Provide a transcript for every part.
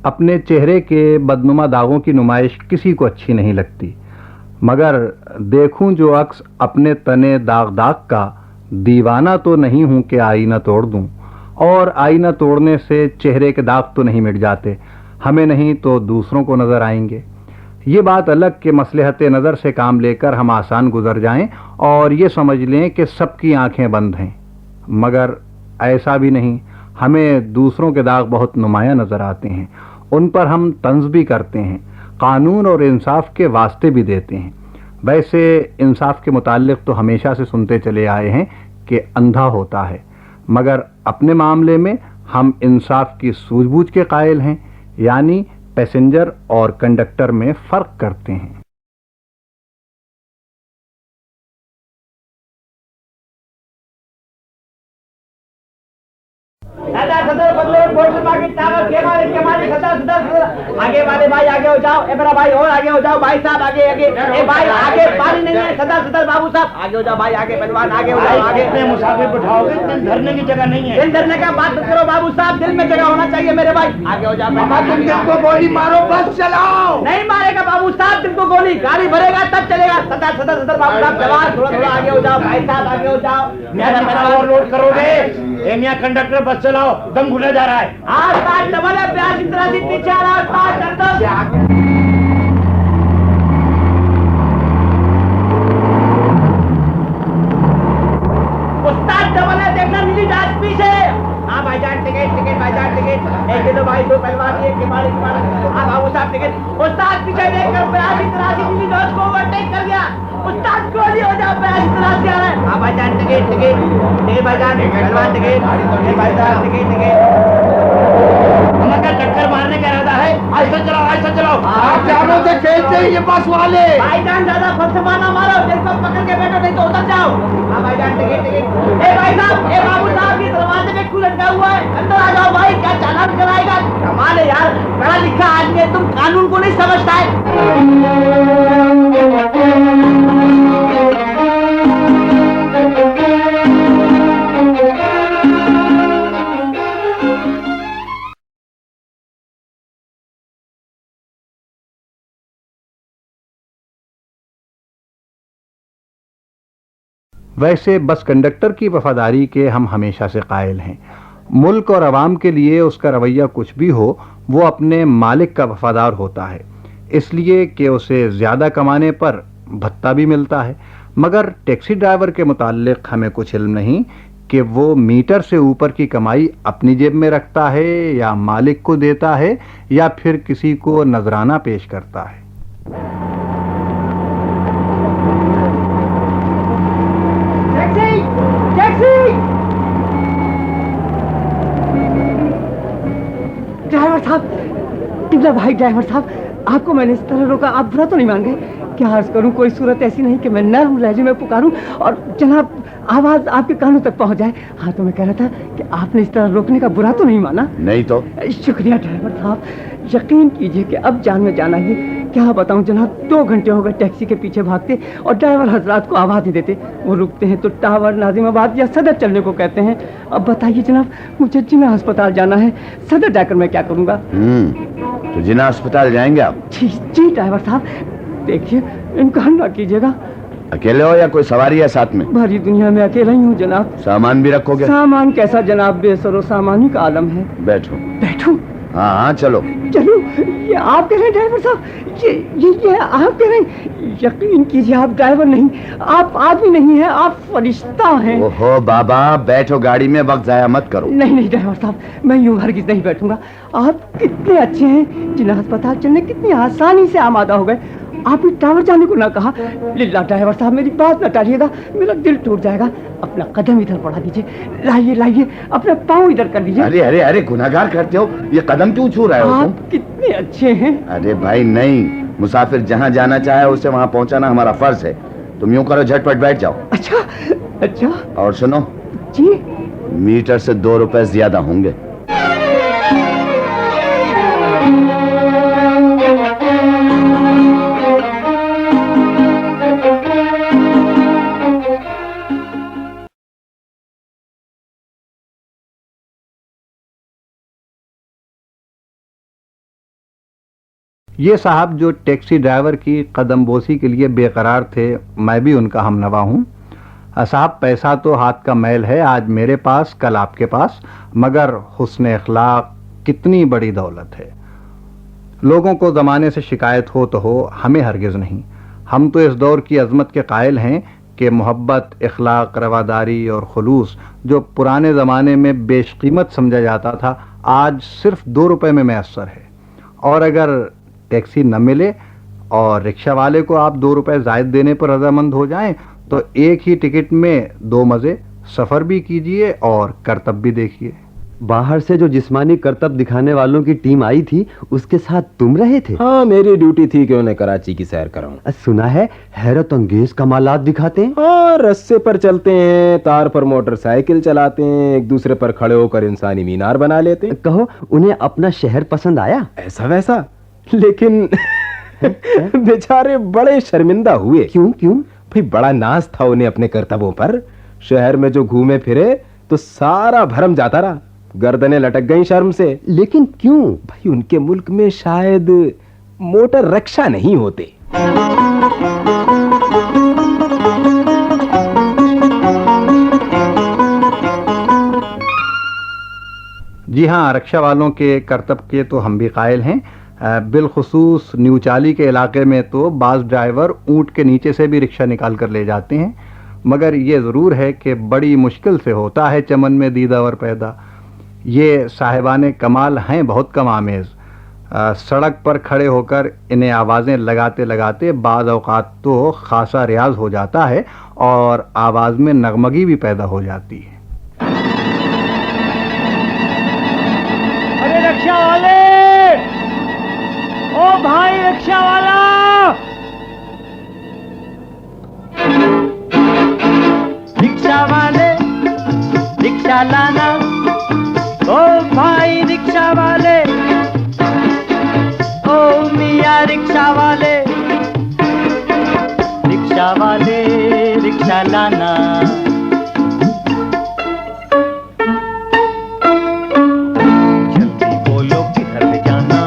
अपने चेहरे के बदनुमा दागों की नुमाइश किसी को अच्छी नहीं लगती, मगर देखूं जो अक्स अपने तने दाग दाग का, दीवाना तो नहीं हूं कि आईना तोड़ दूं। और आईना तोड़ने से चेहरे के दाग तो नहीं मिट जाते, हमें नहीं तो दूसरों को नजर आएंगे। ये बात अलग कि मसलहत नज़र से काम लेकर हम आसान गुजर जाएं और ये समझ लें कि सबकी आंखें बंद हैं, मगर ऐसा भी नहीं। हमें दूसरों के दाग बहुत नुमाया नजर आते हैं, उन पर हम तंज भी करते हैं, कानून और इंसाफ के वास्ते भी देते हैं। वैसे इंसाफ के मुताल्लिक तो हमेशा से सुनते चले आए हैं कि अंधा होता है, मगर अपने मामले में हम इंसाफ की सूझबूझ के कायल हैं, यानी पैसेंजर और कंडक्टर में फर्क करते हैं। आगे वाले भाई आगे हो जाओ, ए मेरा भाई और आगे हो जाओ, भाई साहब आगे आगे, ए भाई आगे पानी नहीं है, सदर बाबू साहब आगे हो जाओ, भाई आगे पहलवान आगे हो जाओ, आगे कितने मुसाफिर बिठाओगे, धरने की जगह नहीं है। दिल धरने का बात करो बाबू साहब, दिल में जगह होना चाहिए मेरे भाई, आगे हो जाओ। तुम दिल को गोली मारो, बस चलाओ। नहीं मारेगा बाबू साहब दिल को गोली, गाड़ी भरेगा तब चलेगा। सदर बाबू साहब जवान, थोड़ा थोड़ा आगे हो जाओ, भाई साहब आगे हो जाओ। मेरा ओवरलोड करोगे, मियां कंडक्टर बस चलाओ, दम घुला जा रहा है। आसपास डबल है, प्यास इतना सी पीछे आ रहा है, आसपास डर उस्ताद डबल है, देखना नीली डांस पीछे। हाँ भाईजान टिकट भाईजान टिकट, एक दो भाई दो पहलवान एक के बाद हाँ बाबू साहब टिकट। उस्ताद पीछे देखकर प्यास इतना सी नीली डांस को ओवरटेक कर गया। उस्ताद गोली हो जाओ, प्यास इतना सी आ रहा है। हाँ भाईजान टिकट भाईजान पहलवान टिकट भाईजान टिकट। हमारा टक्कर मारने का इरादा है, ऐसा चलाओ। आप जानों से खेलते हैं ये बस वाले। भाईजान ज्यादा फलसफा मारो, दिल को पकड़ के बैठो नहीं तो उतर जाओ। हाँ भाईजान टिकट। ए भाई साहब, ए बाबू साहब, ये दरवाजे पे क्यों लटका हुआ है? अंदर आ जाओ भाई, क्या चालान कराएगा? कमाल है यार, पढ़ा लिखा आदमी है, तुम कानून को नहीं समझता है। वैसे बस कंडक्टर की वफादारी के हम हमेशा से कायल हैं। मुल्क और अवाम के लिए उसका रवैया कुछ भी हो, वो अपने मालिक का वफादार होता है, इसलिए कि उसे ज़्यादा कमाने पर भत्ता भी मिलता है। मगर टैक्सी ड्राइवर के मुताल्लिक हमें कुछ इल्म नहीं कि वो मीटर से ऊपर की कमाई अपनी जेब में रखता है या मालिक को देता है या फिर किसी को नजराना पेश करता है। ड्राइवर साहब, टिबला भाई ड्राइवर साहब, आपको मैंने इस तरह रोका, आप बुरा तो नहीं मान गए? क्या अर्ज करूं, कोई सूरत ऐसी नहीं कि मैं नर्म लहजे में पुकारूं और जनाब आवाज आपके कानों तक पहुंच जाए। हाँ, तो मैं कह रहा था कि आपने इस तरह रोकने का बुरा तो नहीं माना? नहीं तो। शुक्रिया ड्राइवर साहब, यकीन कीजिए कि अब जान में जाना ही। क्या बताऊं जनाब, 2 घंटे हो गए टैक्सी के पीछे भागते और ड्राइवर हजरात को आवाज नहीं देते। वो रुकते हैं तो टावर, नाजिमाबाद या सदर चलने को कहते हैं। अब बताइए जनाब, मुझे जिना अस्पताल जाना है, सदर जाकर मैं क्या करूंगा? तो जिना अस्पताल जाएंगे आप? जी ड्राइवर साहब, देखिए इनकार ना कीजिएगा। अकेले हो या कोई सवारी है साथ में? भरी दुनिया में अकेला ही हूँ जनाब। सामान भी रखोगे? सामान कैसा जनाब, बेसरो सामानी का आलम है। बैठो। बैठो? हाँ चलो। ये आप कह रहे हैं ड्राइवर साहब? ये आप कह रहे हैं? यकीन कीजिए आप ड्राइवर नहीं, आप आदमी नहीं है, आप फरिश्ता हैं। ओहो बाबा, बैठो गाड़ी में, वक्त जाया मत करो। नहीं ड्राइवर साहब, मैं यूं हरगिज नहीं बैठूंगा। आप कितने अच्छे हैं, जिन्हें अस्पताल चलने कितनी आसानी से आमादा हो गए। आपने टावर जाने को ना कहा। लिल्ला ड्राइवर साहब, मेरी बात न टालिएगा, मेरा दिल टूट जाएगा। अपना कदम इधर बढ़ा दीजिए, लाइए अपना पाँव इधर कर दीजिए। अरे गुनाहगार करते हो, ये कदम क्यों छू रहे हो तुम? आप कितने अच्छे हैं। अरे भाई नहीं, मुसाफिर जहाँ जाना चाहे उसे वहाँ पहुँचाना हमारा फर्ज है। तुम यूं करो, झटपट बैठ जाओ। अच्छा। और सुनो जी, मीटर से 2 रुपए ज्यादा होंगे। ये साहब जो टैक्सी ड्राइवर की कदमबोसी के लिए बेकरार थे, मैं भी उनका हमनवा हूँ। साहब, पैसा तो हाथ का मैल है, आज मेरे पास कल आपके पास, मगर हुस्न अखलाक कितनी बड़ी दौलत है। लोगों को ज़माने से शिकायत हो तो हो, हमें हरगिज़ नहीं। हम तो इस दौर की अज़मत के कायल हैं कि मोहब्बत, अखलाक, रवादारी और खुलूस जो पुराने ज़माने में बेशकीमत समझा जाता था, आज सिर्फ 2 रुपए में मैसर है। और अगर टैक्सी न मिले और रिक्शा वाले को आप 2 रुपए ज़ायद देने पर रजामंद हो जाएं, तो एक ही टिकट में 2 मज़े, सफ़र भी कीजिए और करतब भी देखिए। बाहर से जो जिस्मानी करतब दिखाने वालों की टीम आई थी, उसके साथ तुम रहे थे? हाँ, मेरी ड्यूटी थी कि उन्हें कराची की सैर कराऊं। सुना है हैरत अंगेज कमालात दिखाते हैं। हाँ, रस्से पर चलते हैं, तार पर मोटरसाइकिल चलाते हैं, एक दूसरे पर खड़े होकर इंसानी मीनार बना लेते हैं। कहो, उन्हें अपना शहर पसंद आया? ऐसा वैसा, लेकिन बेचारे बड़े शर्मिंदा हुए। क्यों क्यों? भाई, बड़ा नाज था उन्हें अपने करतबों पर। शहर में जो घूमे फिरे तो सारा भरम जाता रहा, गर्दनें लटक गईं शर्म से। लेकिन क्यों? भाई, उनके मुल्क में शायद मोटर रिक्शा नहीं होते। जी हाँ, रक्षा वालों के करतब के तो हम भी कायल हैं। बिलखुसूस न्यूचाली के इलाके में तो बाज़ ड्राइवर ऊँट के नीचे से भी रिक्शा निकाल कर ले जाते हैं। मगर ये ज़रूर है कि बड़ी मुश्किल से होता है चमन में दीदावर पैदा। ये साहिबाने कमाल हैं बहुत कम आमेज़। सड़क पर खड़े होकर इन्हें आवाज़ें लगाते लगाते बाज़ औक़ात तो ख़ासा रियाज हो जाता है और आवाज़ में नगमगी भी पैदा हो जाती है। अरे रिक्शा वाले, ओ भाई रिक्शा वाला, रिक्शा वाले, रिक्शा लाना। ओ भाई रिक्शा वाले, ओ मियाँ रिक्शा वाले, रिक्शा वाले रिक्शा लाना। जल्दी बोलो किधर ले जाना,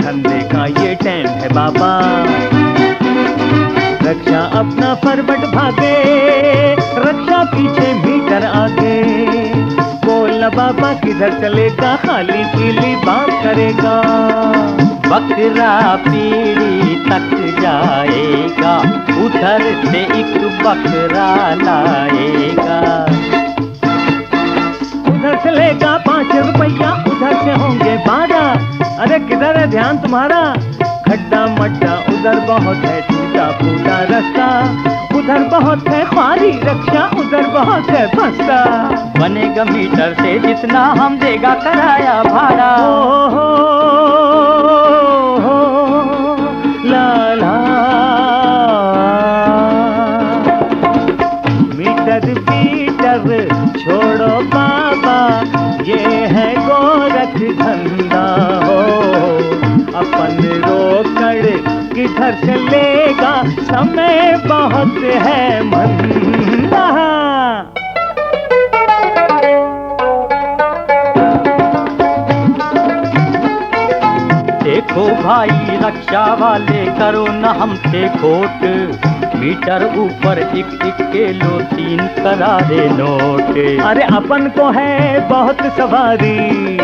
धंधे का ये टाइम है बाबा। रक्षा अपना फरवट भागे, रक्षा पीछे मीटर आगे। बोल बाबा किधर चलेगा, खाली पीली बात करेगा। बकरा पीढ़ी तक जाएगा, उधर से एक बकरा लाएगा। उधर से लेगा 5 रुपया, उधर से होंगे 12। अरे किधर है ध्यान तुम्हारा, खड्डा मड्डा उधर बहुत है, टूटा फूटा रास्ता उधर बहुत है, ख्वारी रक्षा उधर बहुत है फंसा। बनेगा मीटर से जितना हम देगा कराया भाड़ा। हो ला ला, मीटर पीटर छोड़ो बाबा, ये है गोरख धंधा हो। अपन रोकड़ किधर से लेगा, समय बहुत है मंदा। देखो भाई रक्षा वाले, करो न हमसे खोट। मीटर ऊपर एक किलो 3 करारे नोट। अरे अपन को है बहुत सवारी,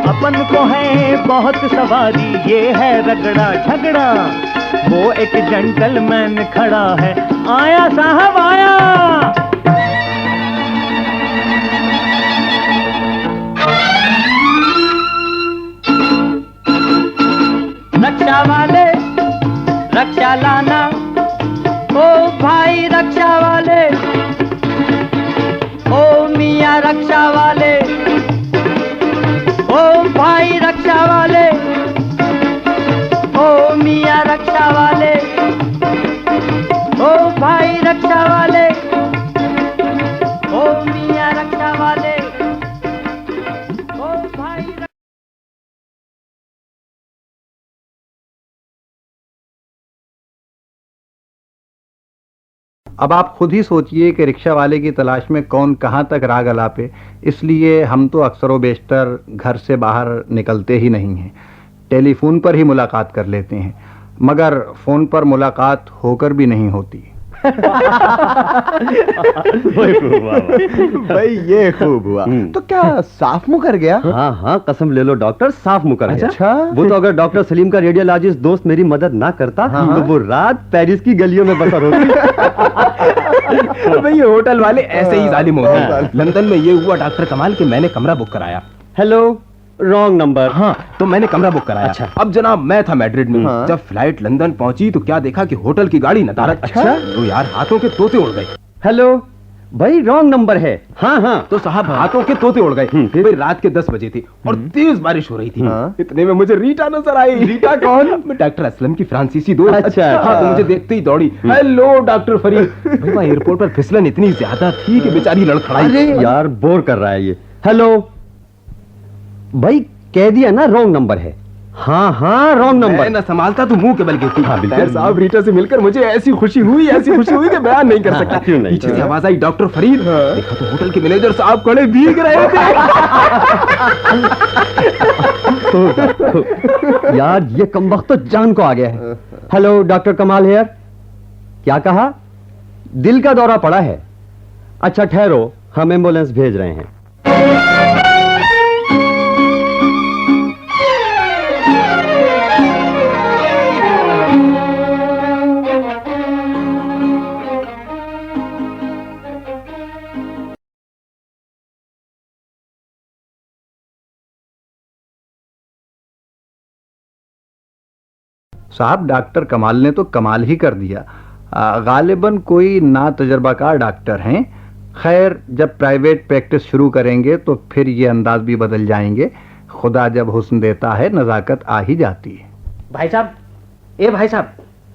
अपन को है बहुत सवारी, ये है रगड़ा झगड़ा। वो एक जेंटलमैन खड़ा है, आया साहब आया। रक्षा वाले रक्षा लाना, ओ भाई रक्षा वाले, ओ मियाँ रक्षा वाले, ओ भाई रक्षा वाले, ओ मियाँ रक्षा वाले, ओ भाई रक्षा वाले, ओ मियाँ रक्षा वाले, ओ भाई। अब आप खुद ही सोचिए कि रिक्शा वाले की तलाश में कौन कहाँ तक राग अलापे, इसलिए हम तो अक्सर बेशतर घर से बाहर निकलते ही नहीं हैं, टेलीफोन पर ही मुलाकात कर लेते हैं, मगर फ़ोन पर मुलाकात होकर भी नहीं होती। भाई ये खूब हुआ। तो क्या साफ मुंह कर गया? हाँ हाँ, कसम ले लो डॉक्टर, साफ मुकर गया। अच्छा? वो तो अगर डॉक्टर सलीम का रेडियोलॉजिस्ट दोस्त मेरी मदद ना करता तो वो रात पेरिस की गलियों में बसर होती। भाई ये होटल वाले ऐसे ही जालिम होते हैं। लंदन में ये हुआ डॉक्टर कमाल कि मैंने कमरा बुक कराया। Hello, wrong number. हाँ, तो मैंने कमरा बुक कराया। अच्छा। अब जनाब मैं था मैड्रिड में। हाँ। जब फ्लाइट लंदन पहुंची तो क्या देखा कि होटल की गाड़ी नदारद। अच्छा? तो यार हाथों के तोते उड़ गए। हेलो भाई, रॉन्ग नंबर है। हाँ हाँ। तो साहब हाथों के तोते उड़ गए। फिर? भाई रात के 10 बजे थी और तेज बारिश हो रही थी। हाँ। इतने में मुझे रीटा नजर आई। रीटा कौन? डॉक्टर असलम की फ्रांसीसी दोस्त। अच्छा। हाँ, तो मुझे देखते ही दौड़ी, हेलो डॉक्टर फरीद। भाई वहाँ एयरपोर्ट पर फिसलन इतनी ज्यादा थी कि बेचारी लड़खड़ाई। अरे यार, बोर कर रहा है ये। हेलो भाई, कह दिया ना रॉन्ग नंबर है। हाँ हाँ, रॉन्ग मैं नंबर। ना संभालता तो मुंह के बल गिरती। हाँ, बिल्कुल। खैर साहब, रीटा से मिलकर मुझे ऐसी खुशी हुई कि बयान नहीं कर सकता। क्यों नहीं? पीछे से आवाज आई, डॉक्टर फरीद। देखा तो होटल के मैनेजर साहब खड़े भीग रहे थे। यार ये कमबख्त तो जान को आ गया है। हेलो डॉक्टर कमाल हेयर। क्या कहा? दिल का दौरा पड़ा है। अच्छा ठहरो, हम एम्बुलेंस भेज रहे हैं। साहब डॉक्टर कमाल ने तो कमाल ही कर दिया। गालिबन कोई ना तजर्बाकार डॉक्टर हैं। खैर जब प्राइवेट प्रैक्टिस शुरू करेंगे तो फिर ये अंदाज भी बदल जाएंगे। खुदा जब हुस्न देता है नज़ाकत आ ही जाती है। भाई साहब,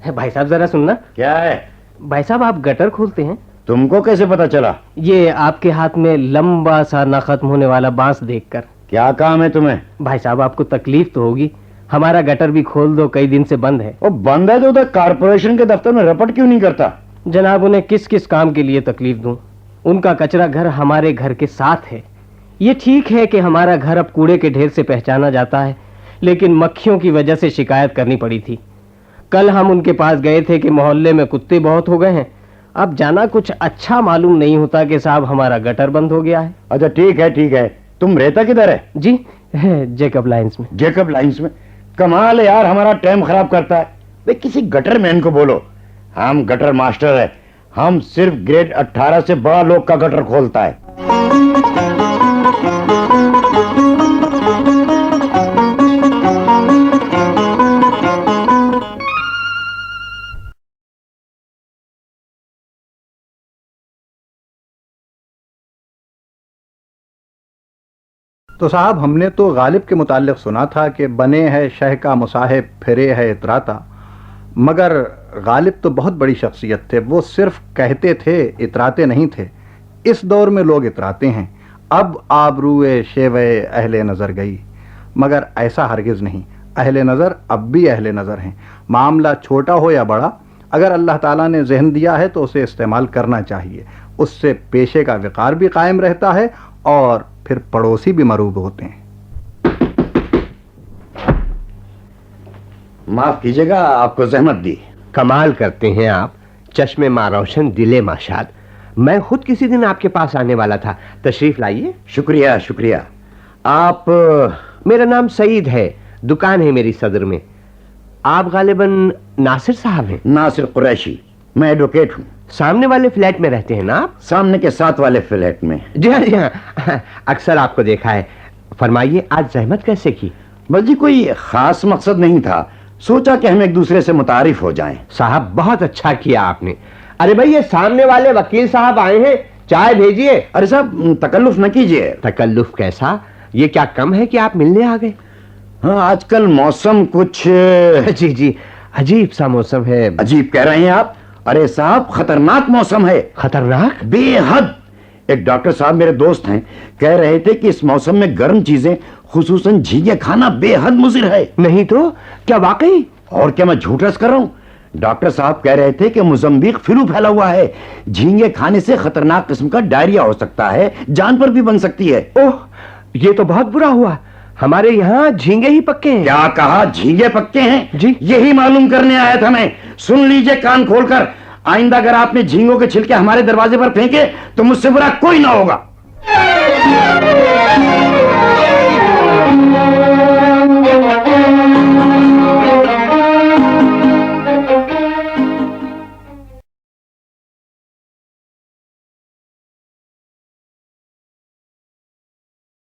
भाई साहब जरा सुनना। क्या है? भाई साहब आप गटर खोलते हैं? तुमको कैसे पता चला? ये आपके हाथ में लंबा सा ना खत्म होने वाला बांस देखकर। क्या काम है तुम्हें? भाई साहब आपको तकलीफ तो होगी, हमारा गटर भी खोल दो, कई दिन से बंद है। वो बंद है तो उधर कारपोरेशन के दफ्तर में रपट क्यों नहीं करता? जनाब उन्हें किस किस काम के लिए तकलीफ दूं? उनका कचरा घर हमारे घर के साथ है। ये ठीक है कि हमारा घर अब कूड़े के ढेर से पहचाना जाता है, लेकिन मक्खियों की वजह से शिकायत करनी पड़ी थी। कल हम उनके पास गए थे कि मोहल्ले में कुत्ते बहुत हो गए हैं। अब जाना कुछ अच्छा मालूम नहीं होता कि साहब हमारा गटर बंद हो गया है। अच्छा ठीक है। तुम रहता किधर है? जी जेकब लाइंस में। जेकब लाइंस में? कमाल है यार, हमारा टाइम खराब करता है। भाई किसी गटर मैन को बोलो, हम गटर मास्टर है। हम सिर्फ ग्रेड 18 से बड़ा लोग का गटर खोलता है। तो साहब हमने तो गालिब के मुताल्लिक सुना था कि बने है शह का मुसाहिब फिरे है इतराता, मगर गालिब तो बहुत बड़ी शख्सियत थे। वो सिर्फ कहते थे, इतराते नहीं थे। इस दौर में लोग इतराते हैं। अब आबरूए शेवे अहले नज़र गई, मगर ऐसा हरगिज़ नहीं। अहले नज़र अब भी अहले नज़र हैं। मामला छोटा हो या बड़ा, अगर अल्लाह ताला ने जहन दिया है तो उसे इस्तेमाल करना चाहिए। उससे पेशे का विकार भी कायम रहता है और फिर पड़ोसी भी मरूब होते हैं। माफ कीजिएगा, आपको जहमत दी। कमाल करते हैं आप, चश्मे माँ रोशन दिले माशाद। मैं खुद किसी दिन आपके पास आने वाला था, तशरीफ लाइए। शुक्रिया शुक्रिया। आप? मेरा नाम सईद है, दुकान है मेरी सदर में। आप गालिबन नासिर साहब हैं? नासिर कुरैशी, मैं एडवोकेट हूँ। सामने वाले फ्लैट में रहते हैं ना आप? सामने के साथ वाले फ्लैट में। जी हाँ, अक्सर आपको देखा है। फरमाइए, आज जहमत कैसे की? बस जी कोई खास मकसद नहीं था, सोचा कि हम एक दूसरे से मुतारिफ हो जाएं। साहब बहुत अच्छा किया आपने। अरे भाई ये सामने वाले वकील साहब आए हैं, चाय भेजिए। अरे साहब तकल्लुफ न कीजिए। तकल्लुफ कैसा? ये क्या कम है कि आप मिलने आ गए? हाँ, आजकल मौसम कुछ जी अजीब सा मौसम है। अजीब कह रहे हैं आप? अरे साहब खतरनाक मौसम है। खतरनाक? बेहद। एक डॉक्टर साहब मेरे दोस्त हैं, कह रहे थे कि इस मौसम में गर्म चीजें खुसूसन झींगे खाना बेहद मुज़िर है। नहीं तो क्या वाकई? और क्या मैं झूठ रस कर रहा हूं? डॉक्टर साहब कह रहे थे कि मोज़म्बिक फ्लू फैला हुआ है। झींगे खाने से खतरनाक किस्म का डायरिया हो सकता है, जान पर भी बन सकती है। ओह, ये तो बहुत बुरा हुआ। हमारे यहाँ झींगे ही पक्के हैं। क्या कहा? झींगे पक्के हैं? जी। यही मालूम करने आया था मैं। सुन लीजिए कान खोलकर, आइंदा अगर आपने झींगों के छिलके हमारे दरवाजे पर फेंके तो मुझसे बुरा कोई ना होगा।